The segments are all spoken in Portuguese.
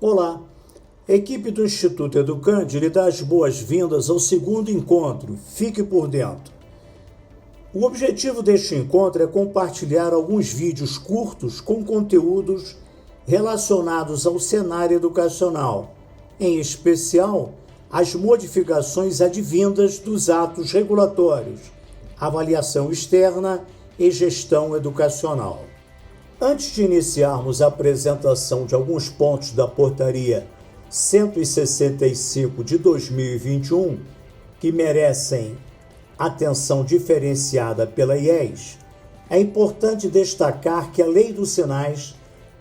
Olá, a equipe do Instituto Educande lhe dá as boas-vindas ao segundo encontro. Fique por dentro. O objetivo deste encontro é compartilhar alguns vídeos curtos com conteúdos relacionados ao cenário educacional, em especial as modificações advindas dos atos regulatórios, avaliação externa e gestão educacional. Antes de iniciarmos a apresentação de alguns pontos da Portaria 165 de 2021, que merecem atenção diferenciada pela IES, é importante destacar que a Lei dos Sinais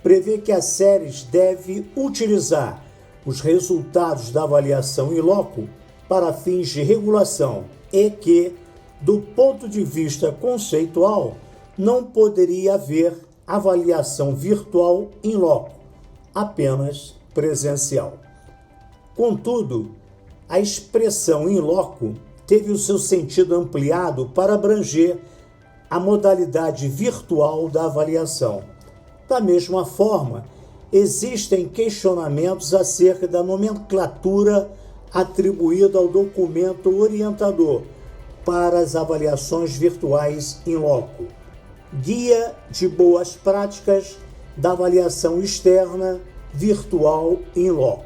prevê que as séries devem utilizar os resultados da avaliação in loco para fins de regulação e que, do ponto de vista conceitual, não poderia haver avaliação virtual in loco, apenas presencial. Contudo, a expressão in loco teve o seu sentido ampliado para abranger a modalidade virtual da avaliação. Da mesma forma, existem questionamentos acerca da nomenclatura atribuída ao documento orientador para as avaliações virtuais in loco. Guia de boas práticas da avaliação externa virtual in loco.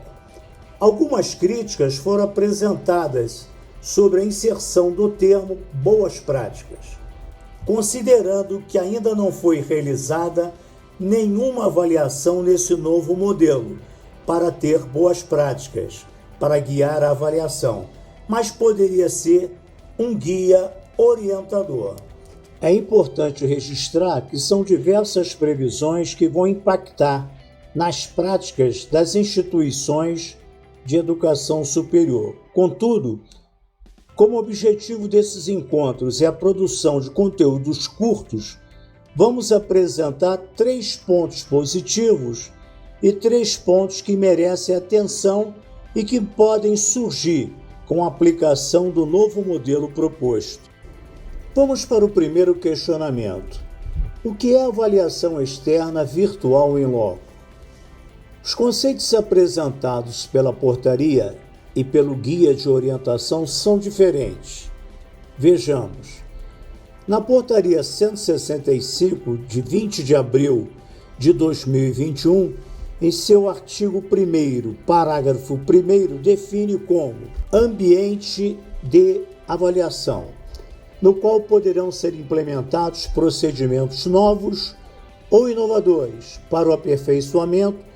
Algumas críticas foram apresentadas sobre a inserção do termo boas práticas, considerando que ainda não foi realizada nenhuma avaliação nesse novo modelo para ter boas práticas, para guiar a avaliação, mas poderia ser um guia orientador. É importante registrar que são diversas previsões que vão impactar nas práticas das instituições de educação superior. Contudo, como objetivo desses encontros é a produção de conteúdos curtos, vamos apresentar 3 pontos positivos e 3 pontos que merecem atenção e que podem surgir com a aplicação do novo modelo proposto. Vamos para o primeiro questionamento. O que é avaliação externa virtual in loco? Os conceitos apresentados pela portaria e pelo guia de orientação são diferentes. Vejamos. Na portaria 165, de 20 de abril de 2021, em seu artigo 1º, parágrafo 1º, define como ambiente de avaliação, no qual poderão ser implementados procedimentos novos ou inovadores para o aperfeiçoamento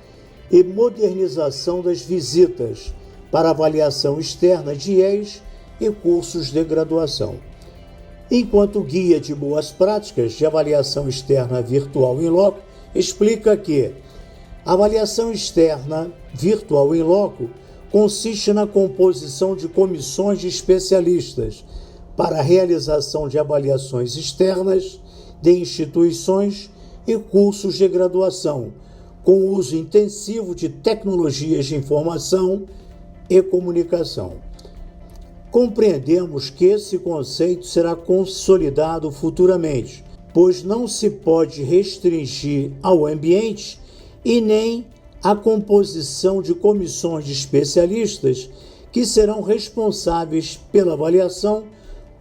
e modernização das visitas para avaliação externa de IES e cursos de graduação. Enquanto o Guia de Boas Práticas de Avaliação Externa Virtual in loco explica que a avaliação externa virtual in loco consiste na composição de comissões de especialistas para a realização de avaliações externas de instituições e cursos de graduação, com o uso intensivo de tecnologias de informação e comunicação. Compreendemos que esse conceito será consolidado futuramente, pois não se pode restringir ao ambiente e nem à composição de comissões de especialistas que serão responsáveis pela avaliação,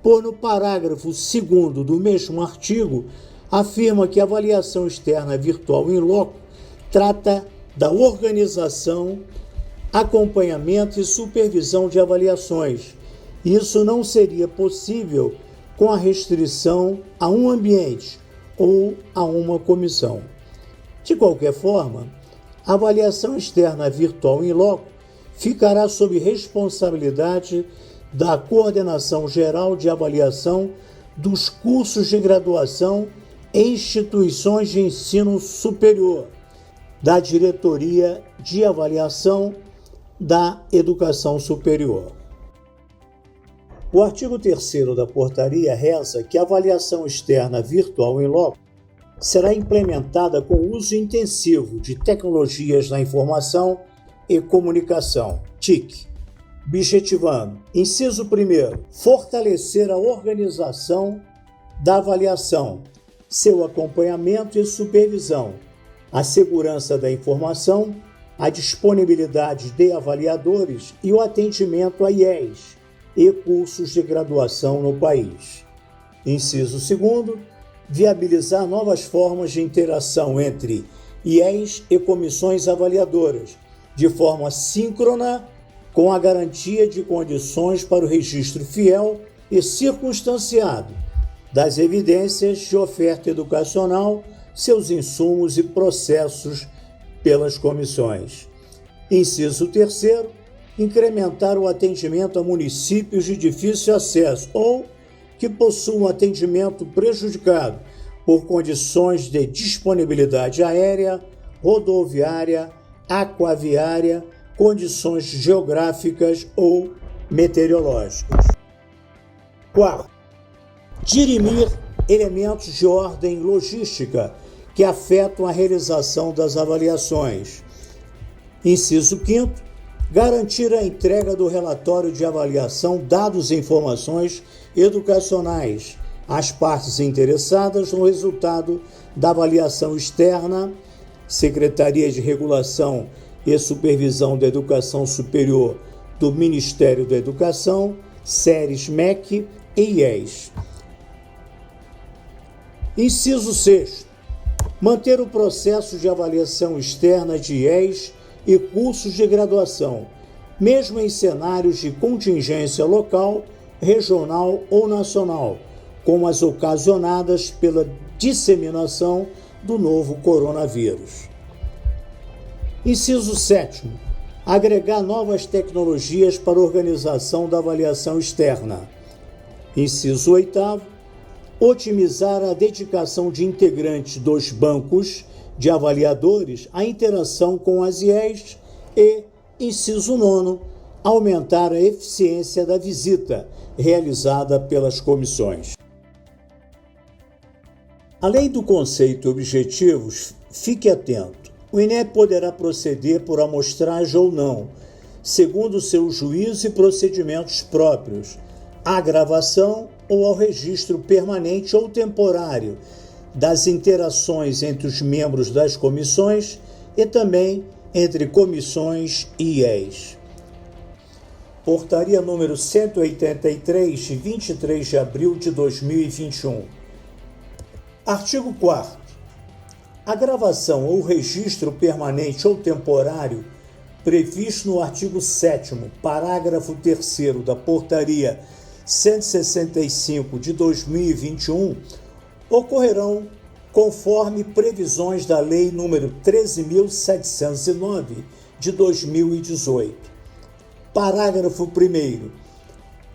por no parágrafo 2º do mesmo artigo, afirma que a avaliação externa virtual in loco trata da organização, acompanhamento e supervisão de avaliações. Isso não seria possível com a restrição a um ambiente ou a uma comissão. De qualquer forma, a avaliação externa virtual in loco ficará sob responsabilidade da Coordenação Geral de Avaliação dos Cursos de Graduação e Instituições de Ensino Superior, da Diretoria de Avaliação da Educação Superior. O artigo 3º da portaria reza que a avaliação externa virtual in loco será implementada com o uso intensivo de tecnologias da informação e comunicação, TIC, objetivando, inciso 1º, fortalecer a organização da avaliação, seu acompanhamento e supervisão, a segurança da informação a disponibilidade de avaliadores e o atendimento a IES e cursos de graduação no país. Inciso 2º, viabilizar novas formas de interação entre IES e comissões avaliadoras, de forma síncrona, com a garantia de condições para o registro fiel e circunstanciado das evidências de oferta educacional, seus insumos e processos pelas comissões. Inciso 3º, incrementar o atendimento a municípios de difícil acesso ou que possuam atendimento prejudicado por condições de disponibilidade aérea, rodoviária, aquaviária, condições geográficas ou meteorológicas. 4. Dirimir elementos de ordem logística que afetam a realização das avaliações. Inciso 5º, garantir a entrega do relatório de avaliação, dados e informações educacionais às partes interessadas no resultado da avaliação externa, Secretaria de Regulação e Supervisão da Educação Superior do Ministério da Educação, SERES, MEC e IES. Inciso 6. Manter o processo de avaliação externa de IES e cursos de graduação, mesmo em cenários de contingência local, regional ou nacional, como as ocasionadas pela disseminação do novo coronavírus. Inciso 7. Agregar novas tecnologias para a organização da avaliação externa. Inciso 8. Otimizar a dedicação de integrantes dos bancos de avaliadores à interação com as IES e, inciso 9, aumentar a eficiência da visita realizada pelas comissões. Além do conceito e objetivos, fique atento. O INEP poderá proceder por amostragem ou não, segundo seu juízo e procedimentos próprios, à gravação ou ao registro permanente ou temporário das interações entre os membros das comissões e também entre comissões e IES. Portaria número 183, de 23 de abril de 2021. Artigo 4º. A gravação ou registro permanente ou temporário previsto no artigo 7º, parágrafo 3º da Portaria 165 de 2021 ocorrerão conforme previsões da Lei nº 13.709 de 2018. Parágrafo 1º.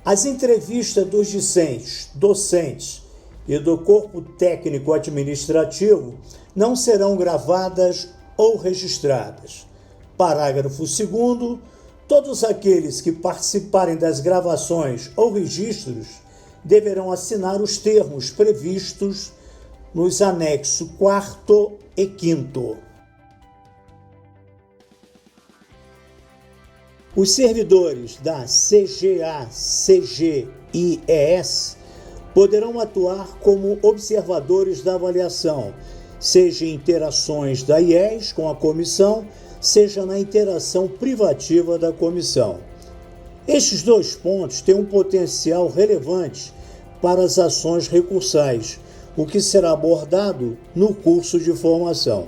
As entrevistas dos discentes, docentes e do corpo técnico administrativo não serão gravadas ou registradas. Parágrafo 2º. Todos aqueles que participarem das gravações ou registros deverão assinar os termos previstos nos anexos 4º e 5º. Os servidores da CGA, CG e ES poderão atuar como observadores da avaliação, seja em interações da IES com a comissão, seja na interação privativa da comissão. Estes dois pontos têm um potencial relevante para as ações recursais, o que será abordado no curso de formação.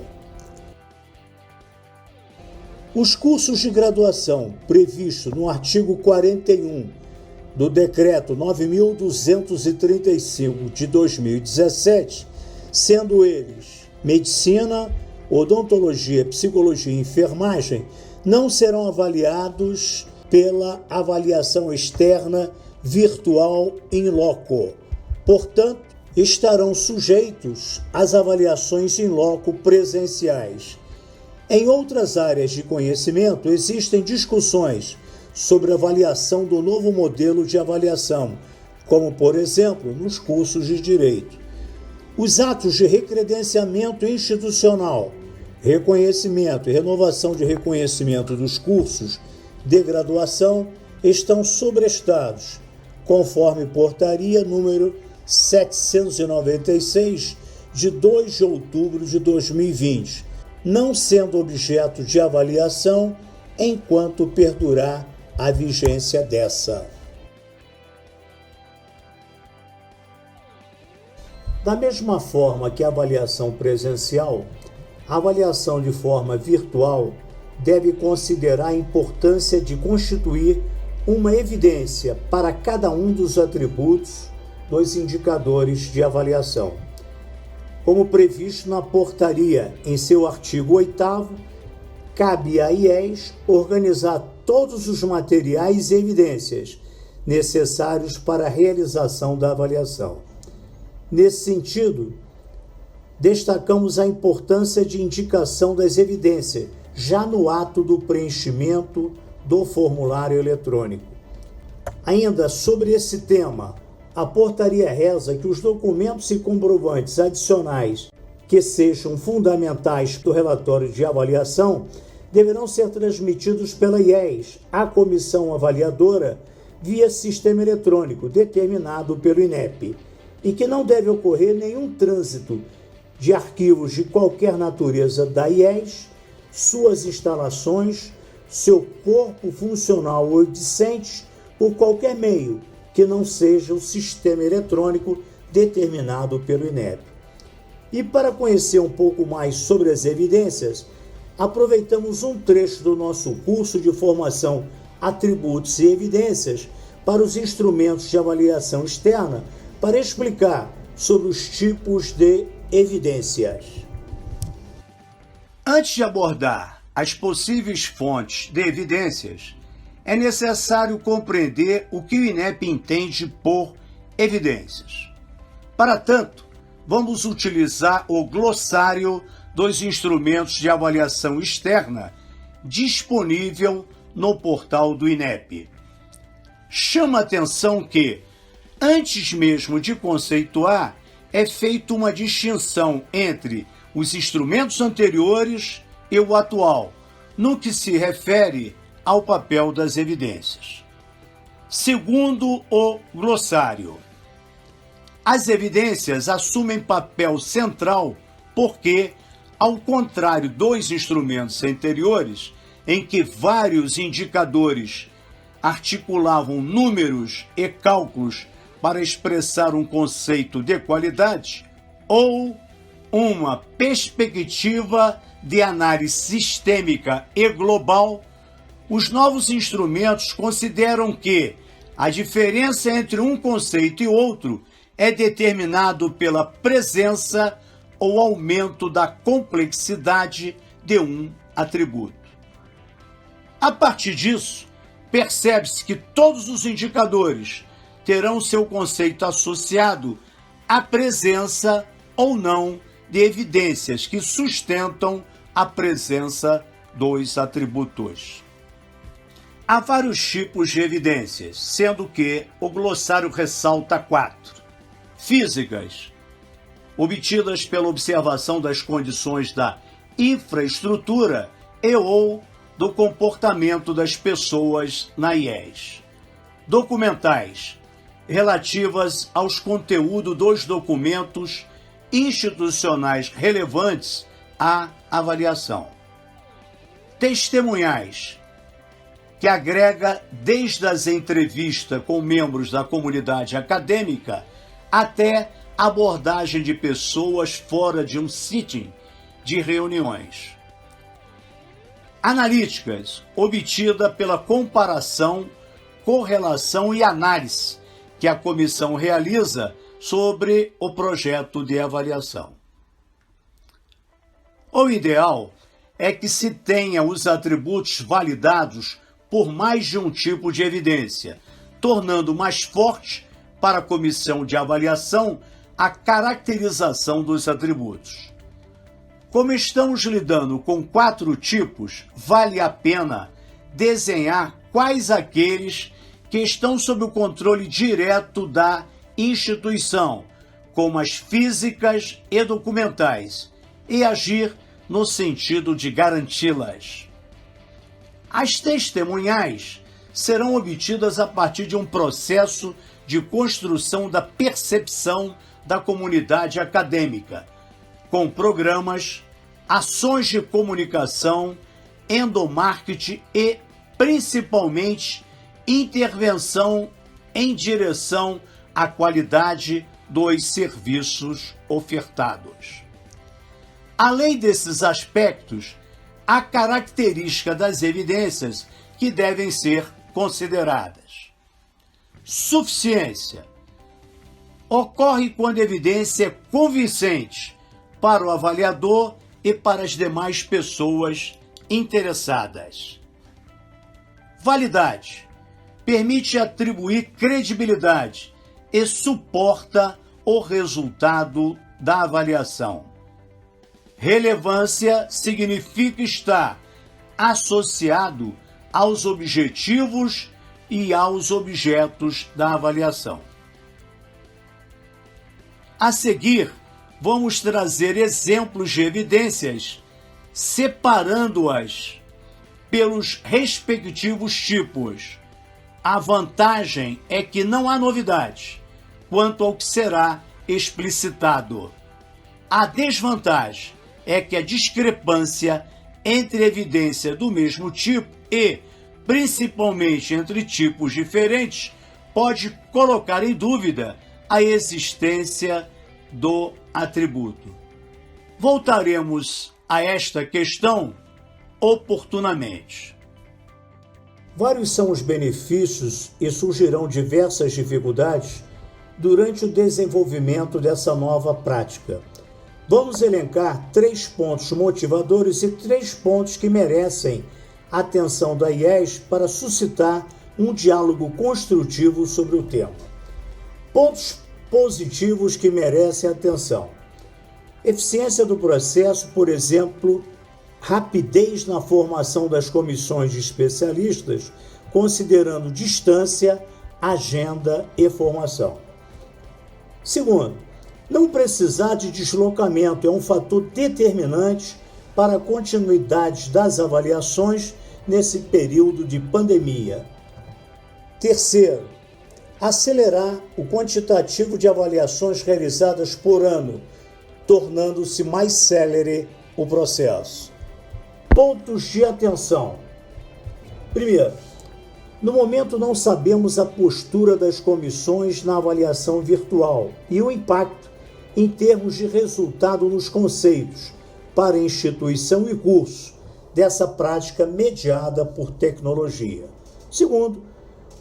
Os cursos de graduação previstos no artigo 41 do Decreto 9.235 de 2017, sendo eles Medicina, Odontologia, Psicologia e Enfermagem, não serão avaliados pela avaliação externa virtual in loco. Portanto, estarão sujeitos às avaliações in loco presenciais. Em outras áreas de conhecimento, existem discussões sobre a avaliação do novo modelo de avaliação, como, por exemplo, nos cursos de Direito. Os atos de recredenciamento institucional, reconhecimento e renovação de reconhecimento dos cursos de graduação estão sobrestados, conforme portaria número 796, de 2 de outubro de 2020, não sendo objeto de avaliação enquanto perdurar a vigência dessa. Da mesma forma que a avaliação presencial, a avaliação de forma virtual deve considerar a importância de constituir uma evidência para cada um dos atributos dos indicadores de avaliação. Como previsto na portaria em seu artigo 8º, cabe à IES organizar todos os materiais e evidências necessários para a realização da avaliação. Nesse sentido, destacamos a importância de indicação das evidências já no ato do preenchimento do formulário eletrônico. Ainda sobre esse tema, a portaria reza que os documentos e comprovantes adicionais que sejam fundamentais do relatório de avaliação deverão ser transmitidos pela IES à comissão avaliadora via sistema eletrônico determinado pelo INEP e que não deve ocorrer nenhum trânsito de arquivos de qualquer natureza da IES, suas instalações, seu corpo funcional ou discente por qualquer meio que não seja o sistema eletrônico determinado pelo INEP. E para conhecer um pouco mais sobre as evidências, aproveitamos um trecho do nosso curso de formação Atributos e Evidências para os instrumentos de avaliação externa para explicar sobre os tipos de evidências. Antes de abordar as possíveis fontes de evidências, é necessário compreender o que o INEP entende por evidências. Para tanto, vamos utilizar o glossário dos instrumentos de avaliação externa disponível no portal do INEP. Chama a atenção que, antes mesmo de conceituar, é feita uma distinção entre os instrumentos anteriores e o atual, no que se refere ao papel das evidências. Segundo o glossário, as evidências assumem papel central porque, ao contrário dos instrumentos anteriores, em que vários indicadores articulavam números e cálculos para expressar um conceito de qualidade ou uma perspectiva de análise sistêmica e global, os novos instrumentos consideram que a diferença entre um conceito e outro é determinado pela presença ou aumento da complexidade de um atributo. A partir disso, percebe-se que todos os indicadores terão seu conceito associado à presença ou não de evidências que sustentam a presença dos atributos. Há vários tipos de evidências, sendo que o glossário ressalta 4. Físicas, obtidas pela observação das condições da infraestrutura e ou do comportamento das pessoas na IES. Documentais, relativas aos conteúdos dos documentos institucionais relevantes à avaliação. Testemunhais, que agrega desde as entrevistas com membros da comunidade acadêmica até abordagem de pessoas fora de um sitting de reuniões. Analíticas, obtida pela comparação, correlação e análise que a comissão realiza sobre o projeto de avaliação. O ideal é que se tenha os atributos validados por mais de um tipo de evidência, tornando mais forte para a comissão de avaliação a caracterização dos atributos. Como estamos lidando com 4 tipos, vale a pena desenhar quais aqueles que estão sob o controle direto da instituição, como as físicas e documentais, e agir no sentido de garanti-las. As testemunhais serão obtidas a partir de um processo de construção da percepção da comunidade acadêmica, com programas, ações de comunicação, endomarketing e, principalmente, intervenção em direção à qualidade dos serviços ofertados. Além desses aspectos, há características das evidências que devem ser consideradas. Suficiência. Ocorre quando a evidência é convincente para o avaliador e para as demais pessoas interessadas. Validade. Permite atribuir credibilidade e suporta o resultado da avaliação. Relevância significa estar associado aos objetivos e aos objetos da avaliação. A seguir, vamos trazer exemplos de evidências, separando-as pelos respectivos tipos. A vantagem é que não há novidade quanto ao que será explicitado. A desvantagem é que a discrepância entre evidência do mesmo tipo e, principalmente entre tipos diferentes, pode colocar em dúvida a existência do atributo. Voltaremos a esta questão oportunamente. Vários são os benefícios e surgirão diversas dificuldades durante o desenvolvimento dessa nova prática. Vamos elencar 3 pontos motivadores e 3 pontos que merecem a atenção da IES para suscitar um diálogo construtivo sobre o tema. Pontos positivos que merecem atenção. Eficiência do processo, por exemplo, rapidez na formação das comissões de especialistas, considerando distância, agenda e formação. Segundo, não precisar de deslocamento é um fator determinante para a continuidade das avaliações nesse período de pandemia. Terceiro, acelerar o quantitativo de avaliações realizadas por ano, tornando-se mais célere o processo. Pontos de atenção. Primeiro, no momento não sabemos a postura das comissões na avaliação virtual e o impacto em termos de resultado nos conceitos para instituição e curso dessa prática mediada por tecnologia. Segundo,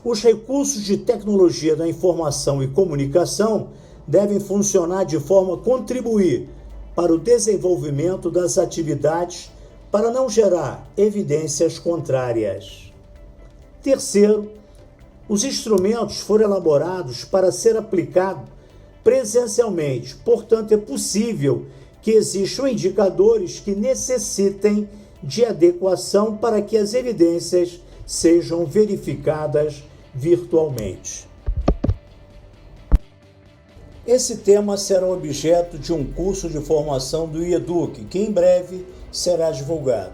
os recursos de tecnologia da informação e comunicação devem funcionar de forma a contribuir para o desenvolvimento das atividades para não gerar evidências contrárias. Terceiro, os instrumentos foram elaborados para ser aplicado presencialmente, portanto é possível que existam indicadores que necessitem de adequação para que as evidências sejam verificadas virtualmente. Esse tema será objeto de um curso de formação do IEDUC, que em breve será divulgado.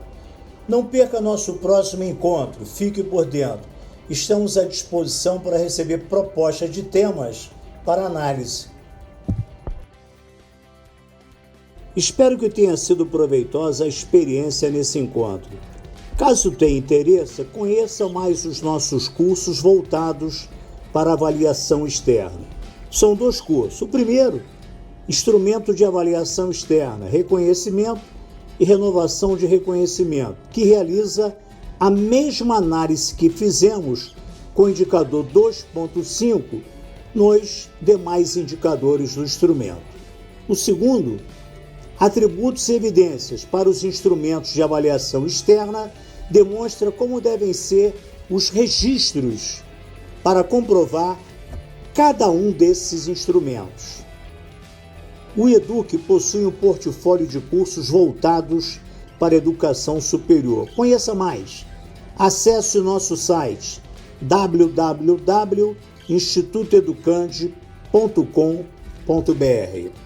Não perca nosso próximo encontro, fique por dentro. Estamos à disposição para receber propostas de temas para análise. Espero que tenha sido proveitosa a experiência nesse encontro. Caso tenha interesse, conheça mais os nossos cursos voltados para avaliação externa. São 2 cursos. O primeiro, Instrumento de Avaliação Externa, Reconhecimento e Renovação de Reconhecimento, que realiza a mesma análise que fizemos com o indicador 2.5 nos demais indicadores do instrumento. O segundo, Atributos e Evidências para os Instrumentos de Avaliação Externa, demonstra como devem ser os registros para comprovar cada um desses instrumentos. O IEDUC possui um portfólio de cursos voltados para a educação superior. Conheça mais. Acesse o nosso site www.institutoeducande.com.br.